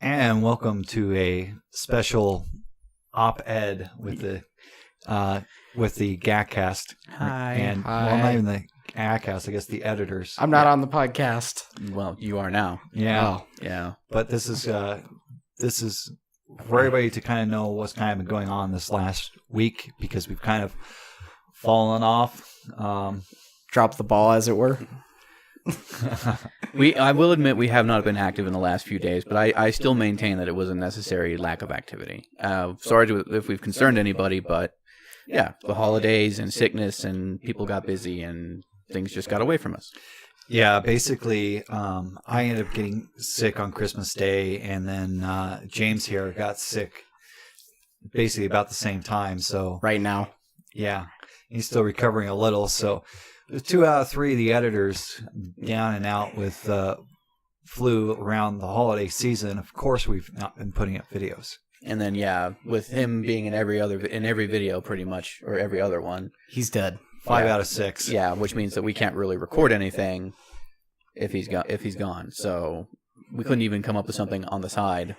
And welcome to a special op-ed with the GACC Cast. Hi. And Hi. Well, not even the GACC Cast, I guess the editors. I'm not on the podcast. Well, you are now. Yeah. Oh. Yeah. But this is for everybody to kind of know what's kind of been going on this last week, because we've kind of fallen off. Dropped the ball, as it were. I will admit we have not been active in the last few days, but I still maintain that it was a necessary lack of activity. Sorry if we've concerned anybody, but yeah, the holidays and sickness and people got busy and things just got away from us. Yeah, basically, I ended up getting sick on Christmas Day, and then James here got sick basically about the same time. So Right now. yeah, he's still recovering a little. So 2 out of 3 of the editors down and out with flu around the holiday season. Of course, we've not been putting up videos. And then yeah, with him being in every video pretty much, or every other one, He's dead. 5 out of 6. yeah, which means that we can't really record anything if he's gone. So we couldn't even come up with something on the side.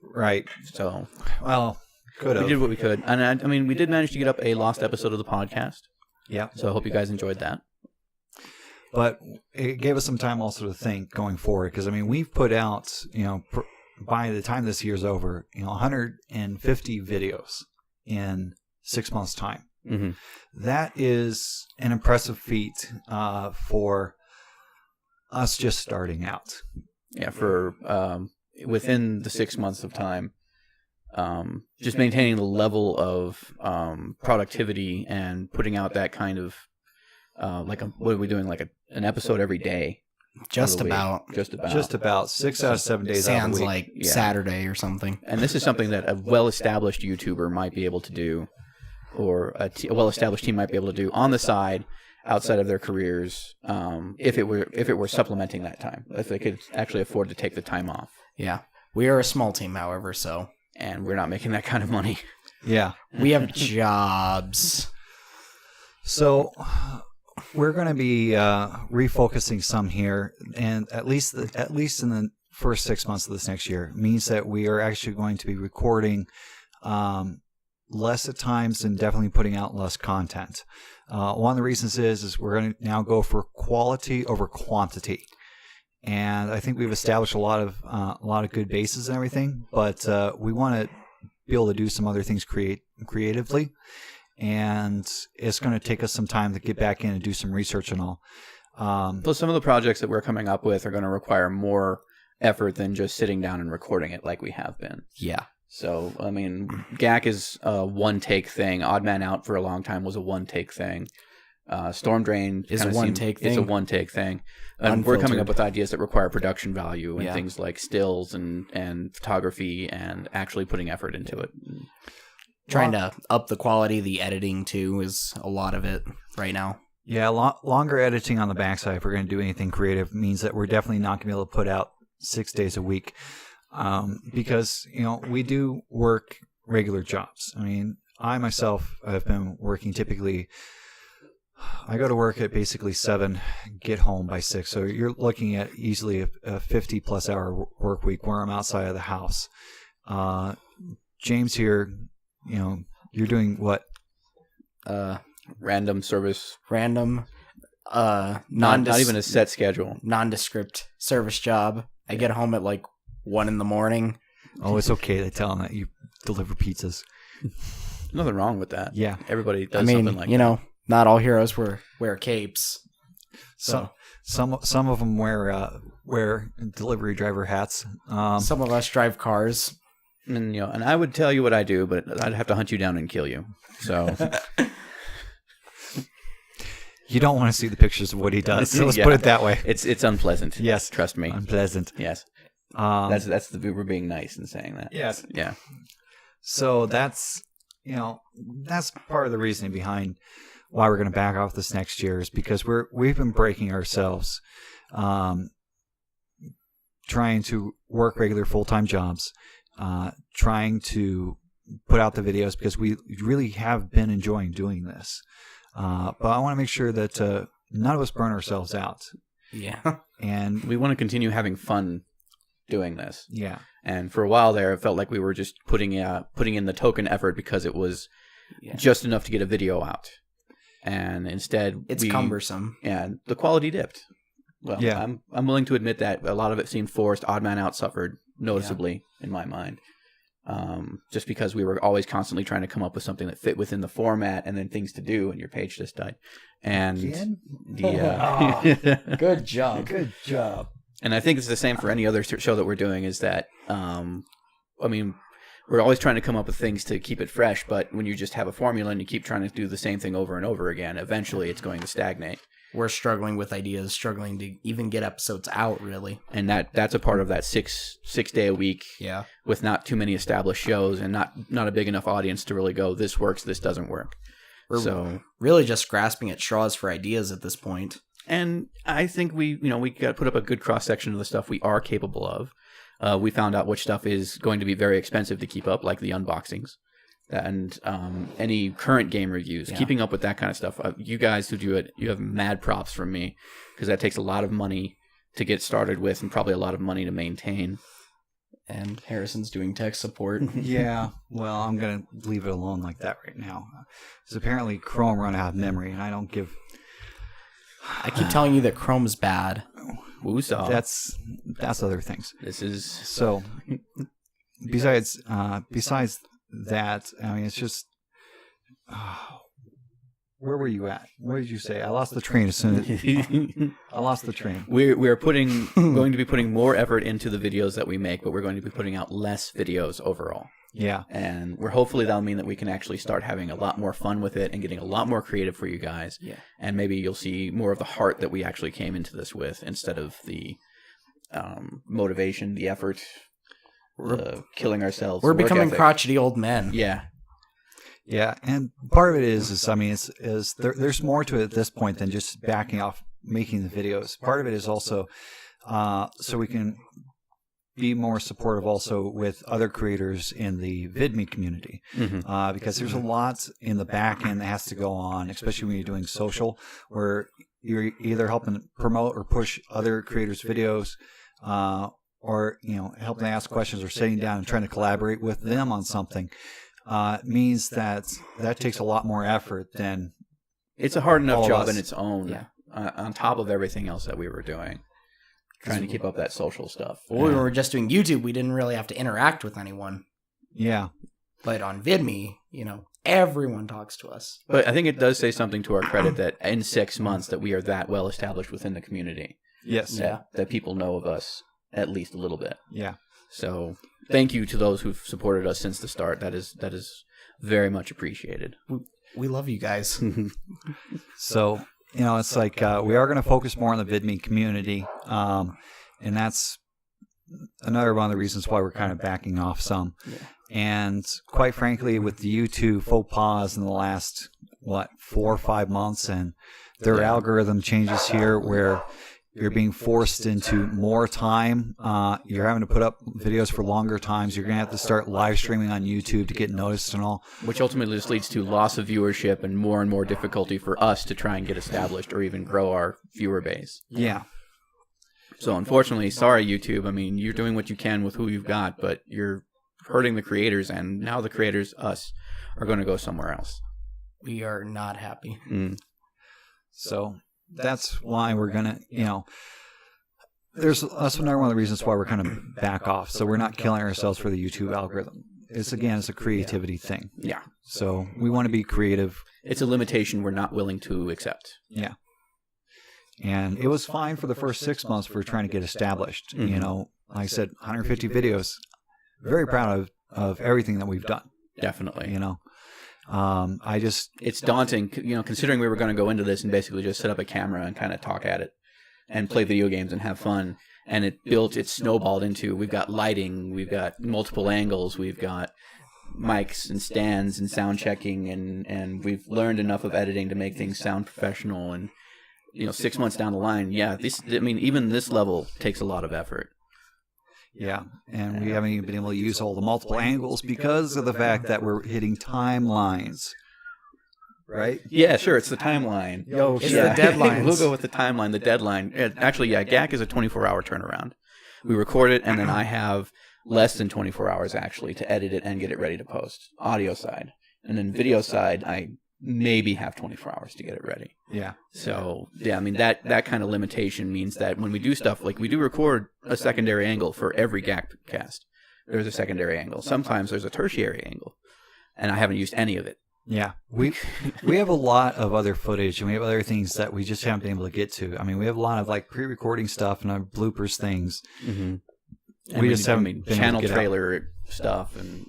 Right. So Well, could have. we did what we could, and I mean we did manage to get up a lost episode of the podcast. Yeah. So I hope you guys enjoyed that. But it gave us some time also to think going forward, because I mean we've put out, by the time this year's over, 150 videos in 6 months' time. Mm-hmm. That is an impressive feat for us just starting out. Yeah, for within the 6 months of time, just maintaining the level of productivity and putting out that kind of what are we doing, like an episode every day? Just of the week. about. Just about 6 out of 7 days out of Sounds the week. like Yeah. Saturday or something. And this is something that a well-established YouTuber might be able to do, or a well-established team might be able to do on the side, outside of their careers, if it were supplementing that time, if they could actually afford to take the time off. Yeah. We are a small team, however, so And we're not making that kind of money. Yeah. we have jobs. So we're going to be refocusing some here, and at least in the first 6 months of this next year means that we are actually going to be recording less at times and definitely putting out less content. One of the reasons is we're going to now go for quality over quantity. And I think we've established a lot of good bases and everything, but we want to be able to do some other things creatively, and it's going to take us some time to get back in and do some research and all. Plus, some of the projects that we're coming up with are going to require more effort than just sitting down and recording it like we have been. Yeah. So, I mean, GACC is a one-take thing. Odd Man Out for a long time was a one-take thing. Storm Drain Is a kinda one-take It's a thing. one-take thing. And we're coming up Unfiltered. with ideas that require production value and Yeah. things like stills and photography and actually putting effort into it. Trying to up the quality of the editing, too, is a lot of it right now. Yeah, longer editing on the backside if we're going to do anything creative means that we're definitely not going to be able to put out 6 days a week, because we do work regular jobs. I mean, I myself have been working typically. I go to work at basically 7, get home by 6. So you're looking at easily a 50-plus hour work week where I'm outside of the house. James here, you're doing what? Random service. Random, Not even a set schedule. nondescript service job. I get home at like 1 a.m. Oh, it's okay to tell him that you deliver pizzas. Nothing wrong with that. Yeah. Everybody does I mean, something like that. not all heroes wear capes. Some of them wear delivery driver hats. Some of us drive cars. And I would tell you what I do, but I'd have to hunt you down and kill you. So You don't want to see the pictures of what he does. So let's Yeah. put it that way. it's unpleasant. Yes, Trust me. unpleasant. Yes. That's We're being nice in saying that. yes. Yeah. So that's that's part of the reasoning behind why we're going to back off this next year, is because we've been breaking ourselves, trying to work regular full-time jobs, trying to put out the videos because we really have been enjoying doing this. But I want to make sure that none of us burn ourselves out. Yeah. And We want to continue having fun doing this. Yeah. And for a while there, it felt like we were just putting in the token effort because it was just enough to get a video out. And instead, it's cumbersome. And the quality dipped. Well, yeah. I'm willing to admit that a lot of it seemed forced. Odd Man Out suffered noticeably in my mind. Just because we were always constantly trying to come up with something that fit within the format and then things to do, and your page just died. And good job. Good job. And I think it's the same for any other show that we're doing is that, I mean, we're always trying to come up with things to keep it fresh, but when you just have a formula and you keep trying to do the same thing over and over again, eventually it's going to stagnate. We're struggling with ideas, struggling to even get episodes out, really. And that's a part of that six day a week with not too many established shows and not a big enough audience to really go, this works, this doesn't work. We're really just grasping at straws for ideas at this point. And I think we got to put up a good cross-section of the stuff we are capable of. We found out which stuff is going to be very expensive to keep up, like the unboxings. And any current game reviews, keeping up with that kind of stuff. You guys who do it, you have mad props from me because that takes a lot of money to get started with and probably a lot of money to maintain. And Harrison's doing tech support. Yeah, well, I'm going to leave it alone like that right now. Because apparently Chrome run out of memory, and I don't give... I keep telling you that Chrome's bad. Woosah. That's other things. This is... So, besides that, I mean, it's just where were you at? What did you say? I lost the train as soon as I lost the train. We're going to be putting more effort into the videos that we make, but we're going to be putting out less videos overall. Yeah. And hopefully that'll mean that we can actually start having a lot more fun with it and getting a lot more creative for you guys. Yeah. And maybe you'll see more of the heart that we actually came into this with instead of the motivation, the effort, killing ourselves. We're becoming crotchety old men. Yeah. Yeah, and part of it is I mean, there's more to it at this point than just backing off making the videos. Part of it is also so we can be more supportive also with other creators in the VidMe community, because there's a lot in the back end that has to go on, especially when you're doing social, where you're either helping promote or push other creators' videos, or helping ask questions or sitting down and trying to collaborate with them on something. Means that takes a lot more effort than it's a hard enough job in its own, on top of everything else that we were doing, trying to keep up that social stuff. Well, we were just doing YouTube. We didn't really have to interact with anyone. Yeah. But on VidMe, everyone talks to us. But I think it does say something to our credit that in 6 months that we are that well established within the community. Yes. That people know of us at least a little bit. Yeah. So thank you to those who've supported us since the start. That is very much appreciated. We love you guys. So, it's like we are going to focus more on the VidMe community. And that's another one of the reasons why we're kind of backing off some. Yeah. And quite frankly, with the YouTube faux pas in the last, 4 or 5 months, and their algorithm changes here where you're being forced into more time. You're having to put up videos for longer times. You're going to have to start live streaming on YouTube to get noticed and all. Which ultimately just leads to loss of viewership and more difficulty for us to try and get established or even grow our viewer base. Yeah. So unfortunately, sorry, YouTube. I mean, you're doing what you can with who you've got, but you're hurting the creators, and now the creators, us, are going to go somewhere else. We are not happy. So... that's why we're going to, that's another one of the reasons why we're kind of back off. So we're not killing ourselves for the YouTube algorithm. It's a creativity thing. Yeah. So we want to be creative. It's a limitation we're not willing to accept. Yeah. And it was fine for the first 6 months for trying to get established. Like I said, 150 videos. Very proud of everything that we've done. Definitely. It's daunting, considering we were going to go into this and basically just set up a camera and kind of talk at it and play video games and have fun. And it snowballed into, we've got lighting, we've got multiple angles, we've got mics and stands and sound checking, and we've learned enough of editing to make things sound professional. And, 6 months down the line, even this level takes a lot of effort. Yeah, and we haven't even been able to use all the multiple angles because of the fact that we're hitting timelines. Right? Yeah, sure, it's the timeline. It's the deadline. We'll go with the timeline, the deadline. Actually, GACC is a 24-hour turnaround. We record it, and then I have less than 24 hours actually to edit it and get it ready to post. Audio side, and then video side, I maybe have 24 hours to get it ready. Yeah. So yeah, I mean that kind of limitation means that when we do stuff like we do record a secondary angle for every GACC cast. There's a secondary angle. Sometimes there's a tertiary angle, and I haven't used any of it. Yeah, we have a lot of other footage, and we have other things that we just haven't been able to get to. I mean, we have a lot of like pre-recording stuff and bloopers things. Mm-hmm. We just haven't been channel able to get trailer stuff, and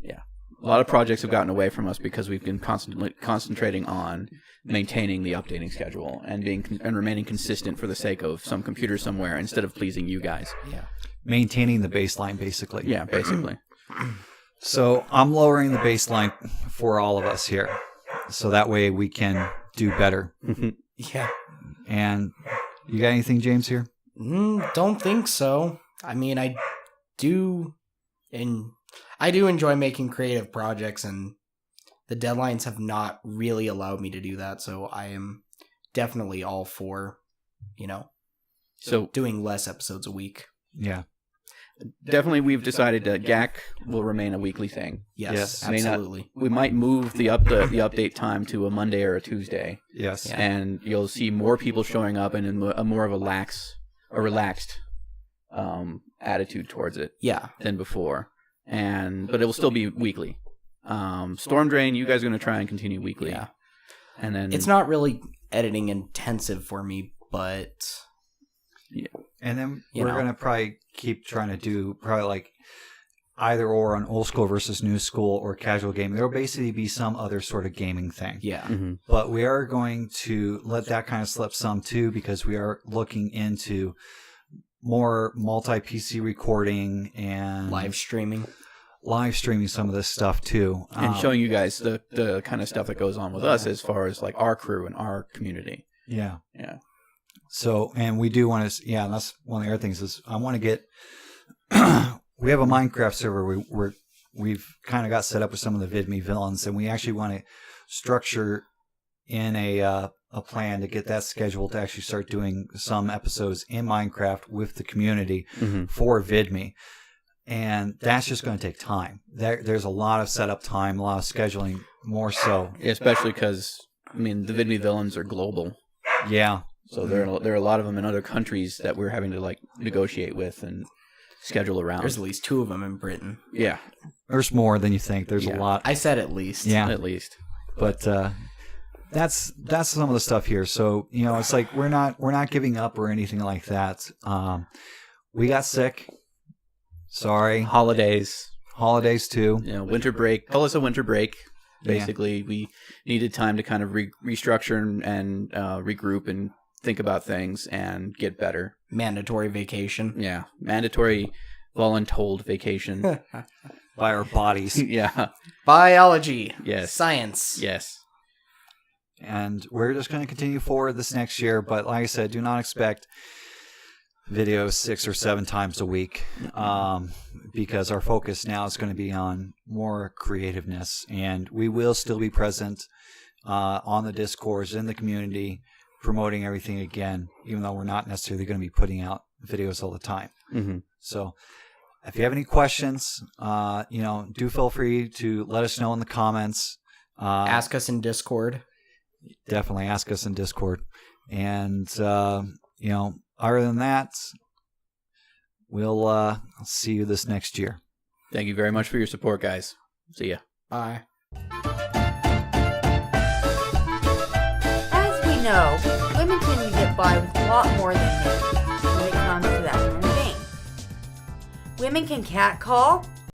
yeah, a lot of projects have gotten away from us because we've been constantly concentrating on maintaining the updating schedule and remaining consistent for the sake of some computer somewhere instead of pleasing you guys. Yeah. Maintaining the baseline, basically. Yeah, basically. So I'm lowering the baseline for all of us here, so that way we can do better. Yeah. And you got anything, James, here? Don't think so. I mean, I do enjoy making creative projects, and the deadlines have not really allowed me to do that. So I am definitely all for, So doing less episodes a week. Yeah. definitely we've decided that GACC will remain a weekly thing. Yes, May not- absolutely. We might move the update time to a Monday or a Tuesday, Yes. Yeah. and you'll see more people showing up and in a more of a relaxed attitude towards it Yeah. than before. But it will still be weekly. Storm Drain, you guys are going to try and continue weekly. Yeah. And then It's not really editing intensive for me, but And then You we're know. going to probably keep trying to do probably like either or on old school versus new school or casual gaming. There will basically be some other sort of gaming thing. yeah. Mhm. But we are going to let that kind of slip some too, because we are looking into more multi-PC recording and Live streaming. some of this stuff too. and showing you guys the kind of stuff that goes on with us as far as like our crew and our community. Yeah. Yeah. So, and we do want to, and that's one of the other things is I want to get, we have a Minecraft server we've kind of got set up with some of the VidMe villains, and we actually want to structure in a plan to get that scheduled to actually start doing some episodes in Minecraft with the community Mhm. for VidMe. And that's just going to take time. There's a lot of setup time, a lot of scheduling, more so. Especially because, I mean, the VidMe villains are global. Yeah. So there are a lot of them in other countries that we're having to like negotiate with and schedule around. There's at least 2 of them in Britain. Yeah, There's more than you think. There's Yeah. a lot. I said at least. Yeah. at least. But that's some of the stuff here. So, it's like we're not giving up or anything like that. We got sick. Sorry. Holidays, Holidays too. winter break. Call us a winter break. Yeah. Basically, we needed time to kind of restructure and regroup and think about things and get better. Mandatory vacation. Yeah, mandatory voluntold vacation. By our bodies. Yeah. Biology. Yes. Science. Yes. And we're just going to continue forward this next year. But like I said, do not expect videos 6 or 7 times a week, because our focus now is going to be on more creativeness. And we will still be present on the Discords, in the community, promoting everything again, even though we're not necessarily going to be putting out videos all the time. Mm-hmm. So if you have any questions, do feel free to let us know in the comments. Ask us in Discord. Definitely ask us in Discord. And, other than that, we'll see you this next year. Thank you very much for your support, guys. See ya. Bye. As we know, women can get by with a lot more than men when it comes to that kind of thing. Women can catcall,